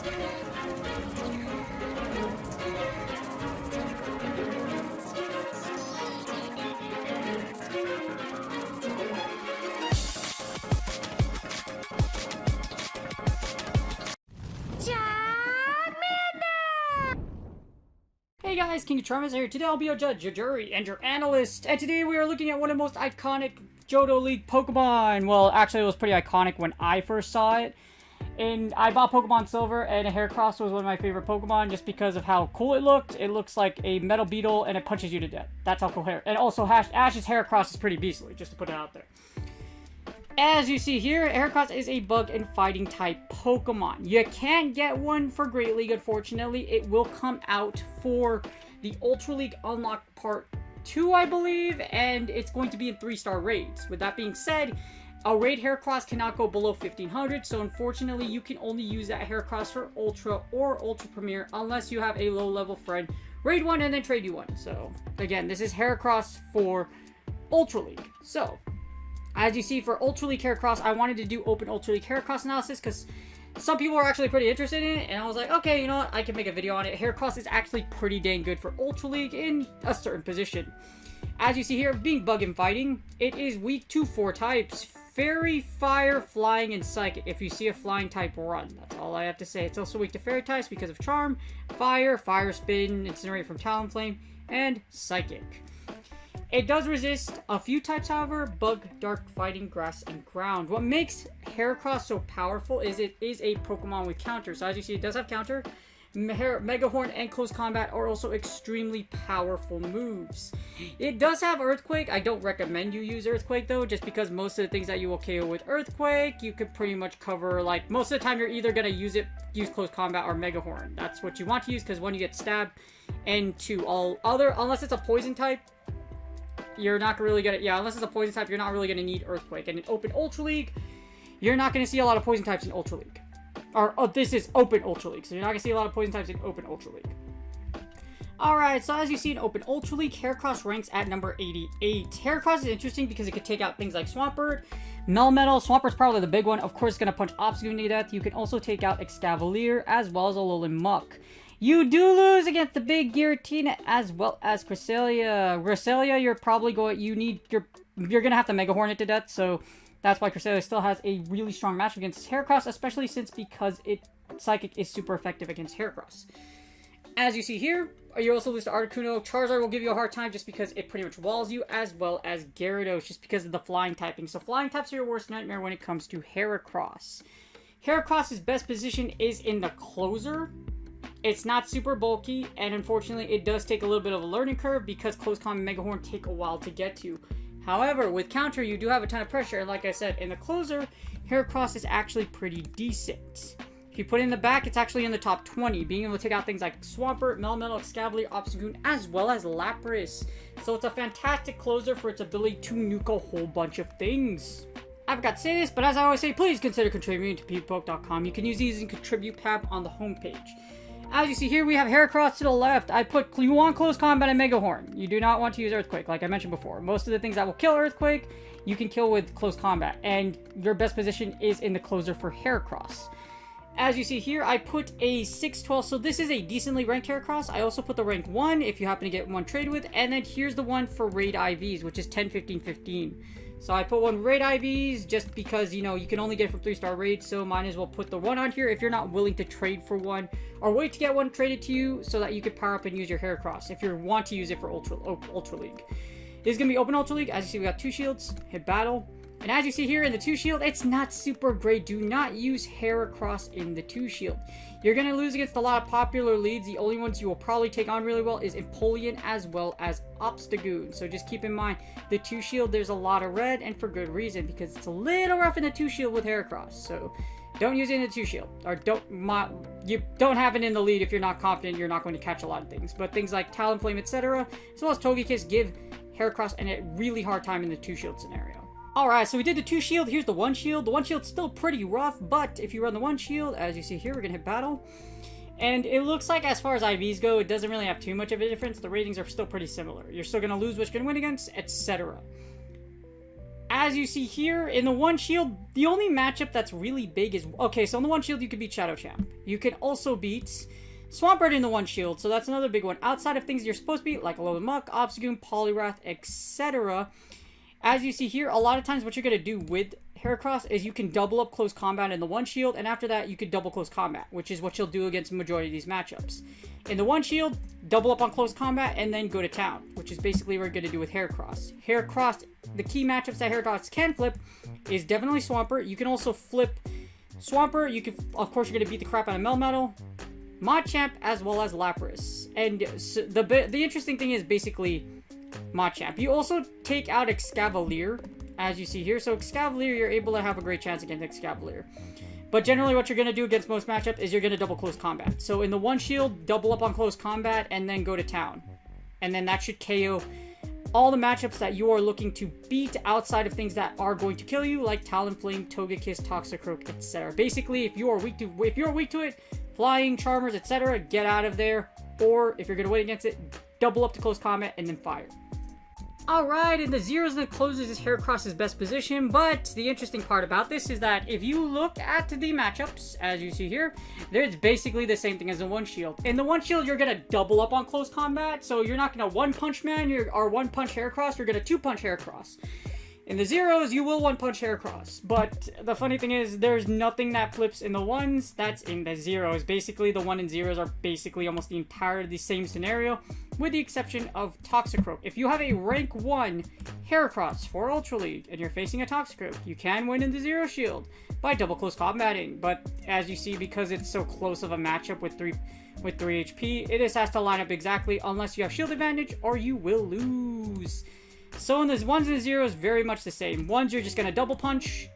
Hey guys, King of Charm is here. Today I'll be your judge, your jury, and your analyst. And today we are looking at one of the most iconic Johto League Pokemon. Well, actually it was pretty iconic when I first saw it. And I bought Pokemon Silver, and Heracross was one of my favorite Pokemon just because of how cool it looked. It looks like a metal beetle, and it punches you to death. That's how cool And also, Ash's Heracross is pretty beastly, just to put it out there. As you see here, Heracross is a bug and fighting type Pokemon. You can't get one for Great League, unfortunately. It will come out for the Ultra League Unlock Part 2, I believe, and it's going to be in 3-star raids. With that being said, a raid Heracross cannot go below 1500, so unfortunately you can only use that Heracross for Ultra or Ultra Premier unless you have a low-level friend raid one and then trade you one. So, again, this is Heracross for Ultra League. So, as you see, for Ultra League Heracross, I wanted to do open Ultra League Heracross analysis because some people are actually pretty interested in it, and I was like, okay, you know what, I can make a video on it. Heracross is actually pretty dang good for Ultra League in a certain position. As you see here, being bug and fighting, it is weak to 4 types. Fairy, Fire, Flying, and Psychic. If you see a Flying type, run. That's all I have to say. It's also weak to Fairy types because of Charm, Fire, Fire Spin, Incinerate from Talonflame, and Psychic. It does resist a few types, however: Bug, Dark, Fighting, Grass, and Ground. What makes Heracross so powerful is it is a Pokemon with counter. So as you see, it does have counter. Mega Horn and Close Combat are also extremely powerful moves. It does have Earthquake. I don't recommend you use Earthquake though, just because most of the things that you will KO with Earthquake, you could pretty much cover, like, most of the time you're either going to use Close Combat or Mega Horn. That's what you want to use, because one, you get stabbed, and two, unless it's a Poison type, you're not really gonna, unless it's a Poison type, you're not really gonna need Earthquake. And in Open Ultra League, you're not gonna see a lot of Poison types in Ultra League. This is Open Ultra League, so you're not gonna see a lot of Poison types in Open Ultra League. Alright, so as you see in Open Ultra League, Heracross ranks at number 88. Heracross is interesting because it could take out things like Swampert, Melmetal. Swampert's probably the big one. Of course, it's gonna punch Obstagoon to death. You can also take out Excavalier as well as Alolan Muck. You do lose against the big Giratina as well as Cresselia. Cresselia, you're probably you're gonna have to Mega Horn it to death, so that's why Cresselia still has a really strong match against Heracross, especially because Psychic is super effective against Heracross. As you see here, you also lose to Articuno. Charizard will give you a hard time just because it pretty much walls you, as well as Gyarados, just because of the flying typing. So flying types are your worst nightmare when it comes to Heracross. Heracross's best position is in the closer. It's not super bulky, and unfortunately, it does take a little bit of a learning curve because Close Combat and Mega Horn take a while to get to. However, with counter, you do have a ton of pressure, and like I said, in the closer, Heracross is actually pretty decent. If you put it in the back, it's actually in the top 20, being able to take out things like Swampert, Melmetal, Excavalier, Obstagoon, as well as Lapras. So it's a fantastic closer for its ability to nuke a whole bunch of things. I forgot to say this, but as I always say, please consider contributing to PvPoke.com. You can use these in Contribute tab on the homepage. As you see here, we have Heracross to the left. You want Close Combat and Mega Horn. You do not want to use Earthquake, like I mentioned before. Most of the things that will kill Earthquake, you can kill with Close Combat. And your best position is in the closer for Heracross. As you see here, I put a 612, so this is a decently ranked Heracross. I also put the rank 1 if you happen to get one trade with. And then here's the one for raid IVs, which is 10, 15, 15. So I put one raid IVs just because, you can only get it from 3-star raids, so might as well put the one on here if you're not willing to trade for one, or wait to get one traded to you so that you could power up and use your Heracross if you want to use it for Ultra League. This is going to be Open Ultra League. As you see, we got 2 shields, hit battle. And as you see here in the 2 shield, it's not super great. Do not use Heracross in the 2 shield. You're going to lose against a lot of popular leads. The only ones you will probably take on really well is Empoleon as well as Obstagoon. So just keep in mind, the 2 shield, there's a lot of red, and for good reason, because it's a little rough in the 2 shield with Heracross. So don't use it in the 2 shield, or you don't have it in the lead if you're not confident you're not going to catch a lot of things. But things like Talonflame, etc., as well as Togekiss, give Heracross a really hard time in the 2 shield scenario. Alright, so we did the 2 shield. Here's the 1 shield. The 1 shield's still pretty rough, but if you run the 1 shield, as you see here, we're going to hit battle. And it looks like as far as IVs go, it doesn't really have too much of a difference. The ratings are still pretty similar. You're still going to lose what you're going to win against, etc. as you see here, in the one shield, the only matchup that's really big is... Okay, so in the one shield, you can beat Shadow Champ. You can also beat Swampert in the one shield, so that's another big one. Outside of things you're supposed to beat, like Alolan Muck, Obstagoon, Poliwrath, etc. As you see here, a lot of times what you're going to do with Heracross is you can double up close combat in the one shield, and after that you can double close combat, which is what you'll do against the majority of these matchups. In the one shield, double up on close combat, and then go to town, which is basically what you're going to do with Heracross. Heracross, the key matchups that Heracross can flip is definitely Swampert. You can also flip Swampert. You can, of course, you're going to beat the crap out of Melmetal, Machamp, as well as Lapras. And so the interesting thing is basically Machamp. You also take out Excavalier, as you see here. So Excavalier, you're able to have a great chance against Excavalier. But generally what you're going to do against most matchups is you're going to double close combat. So in the one shield, double up on close combat, and then go to town. And then that should KO all the matchups that you are looking to beat outside of things that are going to kill you, like Talonflame, Togekiss, Toxicroak, etc. Basically, if you're weak to it, Flying, Charmers, etc., get out of there. Or if you're going to win against it, double up to close combat and then fire. Alright, in the zeros and the closes is Heracross's best position, but the interesting part about this is that if you look at the matchups, as you see here, it's basically the same thing as the one shield. In the one shield, you're going to double up on close combat, so you're not going to one-punch man or one-punch Heracross, you're going to two-punch Heracross. In the zeros, you will one-punch Heracross, but the funny thing is, there's nothing that flips in the ones that's in the zeros. Basically, the one and zeros are basically almost the entire the same scenario, with the exception of Toxicroak. If you have a rank 1 Heracross for Ultra League, and you're facing a Toxicroak, you can win in the zero shield by double close combating, but as you see, because it's so close of a matchup with 3 HP, it just has to line up exactly unless you have shield advantage, or you will lose. So in the ones and the zeros, very much the same. Ones, you're just going to double punch,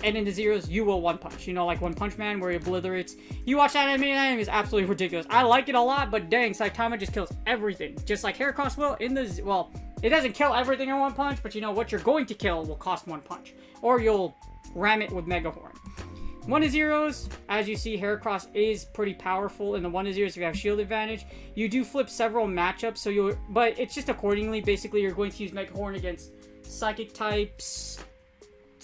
and in the zeros, you will one punch. You know, like One Punch Man, where he obliterates. You watch that anime, it's absolutely ridiculous. I like it a lot, but dang, Saitama just kills everything. Just like Heracross will in the... Well, it doesn't kill everything in one punch, but you know, what you're going to kill will cost one punch. Or you'll ram it with Mega Horn. One to zeros, as you see, Heracross is pretty powerful in the one to zeros if you have shield advantage. You do flip several matchups, but it's just accordingly. Basically, you're going to use Mega Horn against Psychic types,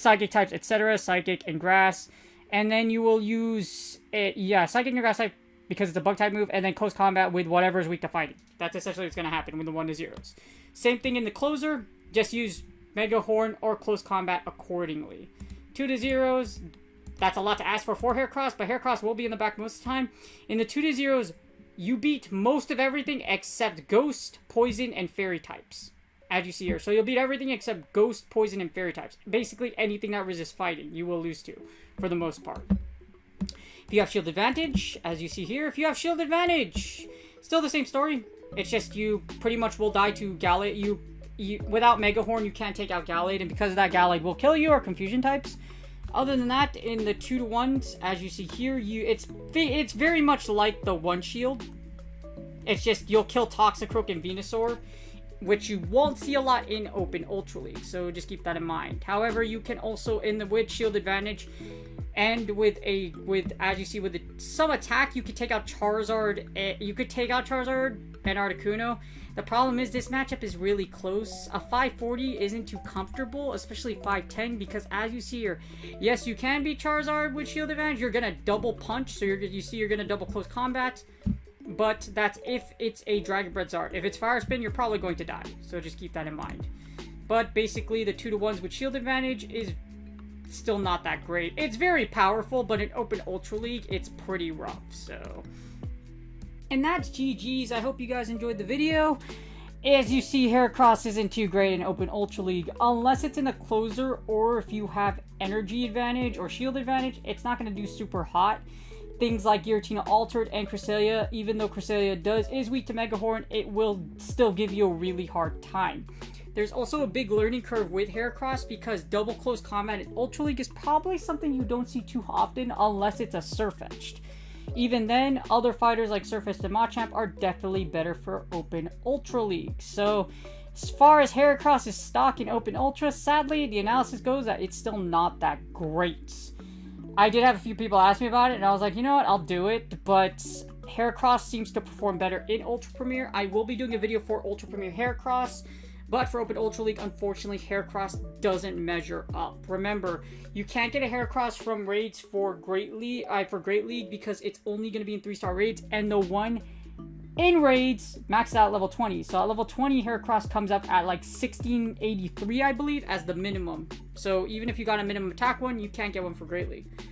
etc., Psychic and Grass, and then you will use it, Psychic and Grass type because it's a Bug type move, and then close combat with whatever is weak to fighting. That's essentially what's going to happen with the one to zeros. Same thing in the closer, just use Mega Horn or close combat accordingly. 2 to zeros. That's a lot to ask for Heracross, but Heracross will be in the back most of the time. In the 2 to zeros, you beat most of everything except Ghost, Poison, and Fairy types, as you see here. So you'll beat everything except Ghost, Poison, and Fairy types. Basically, anything that resists fighting, you will lose to, for the most part. If you have shield advantage, as you see here, still the same story. It's just you pretty much will die to Gallade. Without Mega Horn, you can't take out Gallade, and because of that, Gallade will kill you, or Confusion types. Other than that, in the 2 to 1s, as you see here, it's very much like the one shield. It's just you'll kill Toxicroak and Venusaur, which you won't see a lot in Open Ultra League, so just keep that in mind. However, you can also, with shield advantage, and as you see, with some attack, you could take out Charizard. You could take out Charizard and Articuno. The problem is this matchup is really close. A 540 isn't too comfortable, especially 510, because as you see here, yes, you can beat Charizard with shield advantage. You're gonna double punch, so you're gonna double close combat. But that's if it's a Dragon Breath Zard. If it's Fire Spin, you're probably going to die. So just keep that in mind. But basically, the 2 to 1s with shield advantage is still not that great. It's very powerful, but in Open Ultra League, it's pretty rough. So, and that's GG's. I hope you guys enjoyed the video. As you see, Heracross isn't too great in Open Ultra League. Unless it's in a closer, or if you have energy advantage or shield advantage, it's not going to do super hot. Things like Giratina Altered and Cresselia, even though Cresselia is weak to Mega Horn, it will still give you a really hard time. There's also a big learning curve with Heracross because double close combat in Ultra League is probably something you don't see too often unless it's a Surfetched. Even then, other fighters like Surfetched and Machamp are definitely better for Open Ultra League. So, as far as Heracross's stock in Open Ultra, sadly, the analysis goes that it's still not that great. I did have a few people ask me about it, and I was like, you know what, I'll do it, but Heracross seems to perform better in Ultra Premier. I will be doing a video for Ultra Premier Heracross. But for Open Ultra League, unfortunately, Heracross doesn't measure up. Remember, you can't get a Heracross from raids for Great League, because it's only going to be in 3-star raids, and the one in raids maxed out at level 20. So at level 20, Heracross comes up at like 1683, I believe, as the minimum. So even if you got a minimum attack one, you can't get one for Great League.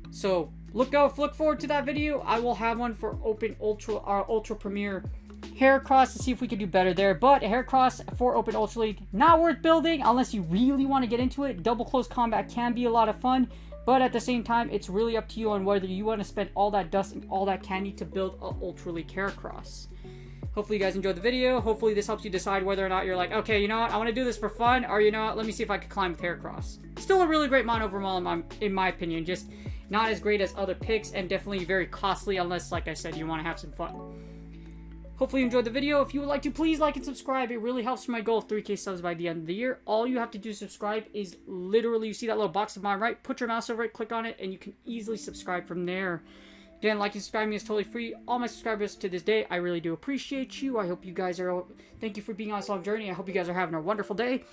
So look forward to that video. I will have one for Open Ultra Premier Heracross to see if we can do better there. But Heracross for Open Ultra League, not worth building unless you really want to get into it. Double close combat can be a lot of fun, but at the same time, it's really up to you on whether you want to spend all that dust and all that candy to build an Ultra League Heracross. Hopefully you guys enjoyed the video. Hopefully this helps you decide whether or not you're like, okay, you know what, I want to do this for fun, or you know what, let me see if I can climb with Heracross. Still a really great mon overall in my opinion, just not as great as other picks, and definitely very costly unless, like I said, you want to have some fun. Hopefully you enjoyed the video. If you would like to, please like and subscribe. It really helps for my goal of 3K subs by the end of the year. All you have to do to subscribe is literally, you see that little box to the bottom right, put your mouse over it, click on it, and you can easily subscribe from there. Again, like and subscribing is totally free. All my subscribers to this day, I really do appreciate you. I hope you guys are, thank you for being on this long journey. I hope you guys are having a wonderful day.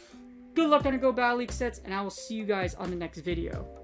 Good luck on your Go Battle League sets, and I will see you guys on the next video.